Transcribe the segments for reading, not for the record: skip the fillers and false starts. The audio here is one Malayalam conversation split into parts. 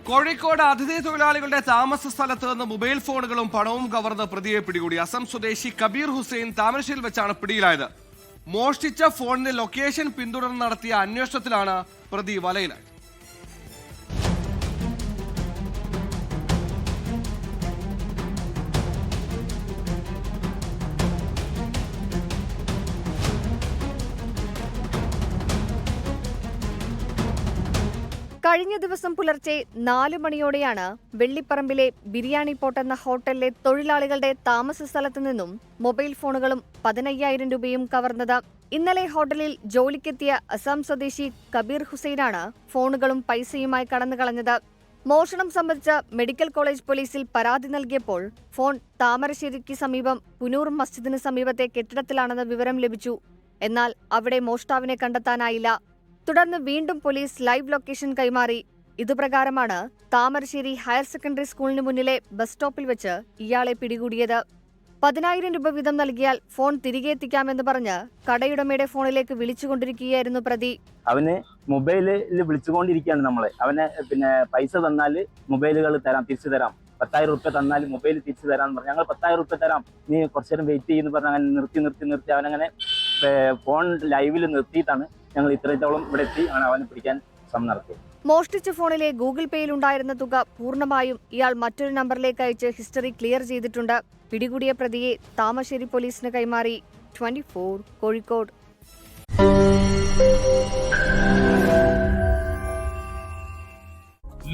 കോഴിക്കോട് അതിഥി തൊഴിലാളികളുടെ താമസ സ്ഥലത്ത് നിന്ന് മൊബൈൽ ഫോണുകളും പണവും കവർന്ന് പ്രതിയെ പിടികൂടി. അസം സ്വദേശി കബീർ ഹുസൈൻ താമരശ്ശേരിയിൽ വെച്ചാണ് പിടിയിലായത്. മോഷ്ടിച്ച ഫോണിന്റെ ലൊക്കേഷൻ പിന്തുടർന്ന് നടത്തിയ അന്വേഷണത്തിലാണ് പ്രതി വലയിലായത്. കഴിഞ്ഞ ദിവസം പുലർച്ചെ 4 മണിയോടെയാണ് വെള്ളിപ്പറമ്പിലെ ബിരിയാണി പോട്ട് എന്ന ഹോട്ടലിലെ തൊഴിലാളികളുടെ താമസ സ്ഥലത്തു നിന്നും മൊബൈൽ ഫോണുകളും 15,000 രൂപയും കവർന്നത്. ഇന്നലെ ഹോട്ടലിൽ ജോലിക്കെത്തിയ അസം സ്വദേശി കബീർ ഹുസൈനാണ് ഫോണുകളും പൈസയുമായി കടന്നുകളഞ്ഞത്. മോഷണം സംബന്ധിച്ച് മെഡിക്കൽ കോളേജ് പോലീസിൽ പരാതി നൽകിയപ്പോൾ ഫോൺ താമരശ്ശേരിക്ക് സമീപം പുനൂർ മസ്ജിദിന് സമീപത്തെ കെട്ടിടത്തിലാണെന്ന് വിവരം ലഭിച്ചു. എന്നാൽ അവിടെ മോഷ്ടാവിനെ കണ്ടെത്താനായില്ല. തുടർന്ന് വീണ്ടും പോലീസ് ലൈവ് ലൊക്കേഷൻ കൈമാറി. ഇതുപ്രകാരമാണ് താമരശ്ശേരി ഹയർ സെക്കൻഡറി സ്കൂളിന് മുന്നിലെ ബസ് സ്റ്റോപ്പിൽ വെച്ച് ഇയാളെ പിടികൂടിയത്. 10,000 രൂപ വീതം നൽകിയാൽ ഫോൺ തിരികെ എത്തിക്കാമെന്ന് പറഞ്ഞ് കടയുടമയുടെ ഫോണിലേക്ക് വിളിച്ചുകൊണ്ടിരിക്കുകയായിരുന്നു പ്രതി. അവന് മൊബൈലിൽ വിളിച്ചുകൊണ്ടിരിക്കുകയാണ് നമ്മളെ. അവനെ പൈസ തന്നാൽ മൊബൈലുകൾ തരാം, തിരിച്ചു തരാം, 10,000 രൂപ തന്നാൽ മൊബൈൽ തിരിച്ചു തരാമെന്ന് പറഞ്ഞു. ഞങ്ങൾ 10,000 രൂപ തരാം, നീ കുറച്ചു നേരം വെയിറ്റ് ചെയ്യുന്നു പറഞ്ഞ് അങ്ങനെ നിർത്തി അവനങ്ങനെ ഫോൺ ലൈവിൽ നിർത്തിയിട്ടാണ് ഞങ്ങൾ ഇത്രത്തോളം ഇവിടെ എത്തി അവനെ പിടിക്കാൻ ശ്രമം നടത്തി. മോഷ്ടിച്ച ഫോണിലെ ഗൂഗിൾ പേയിൽ ഉണ്ടായിരുന്ന തുക പൂർണ്ണമായും ഇയാൾ മറ്റൊരു നമ്പറിലേക്ക് അയച്ച് ഹിസ്റ്ററി ക്ലിയർ ചെയ്തിട്ടുണ്ട്. പിടികൂടിയ പ്രതിയെ താമരശ്ശേരി പോലീസിന് കൈമാറി. 24 കോഴിക്കോട്.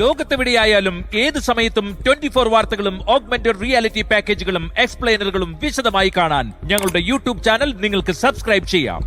ലോകത്തെവിടെയായാലും ഏത് സമയത്തും 24 വാർത്തകളും ഓഗ്മെന്റഡ് റിയാലിറ്റി പാക്കേജുകളും എക്സ്പ്ലെയിനറുകളും വിശദമായി കാണാൻ ഞങ്ങളുടെ യൂട്യൂബ് ചാനൽ നിങ്ങൾക്ക് സബ്സ്ക്രൈബ് ചെയ്യാം.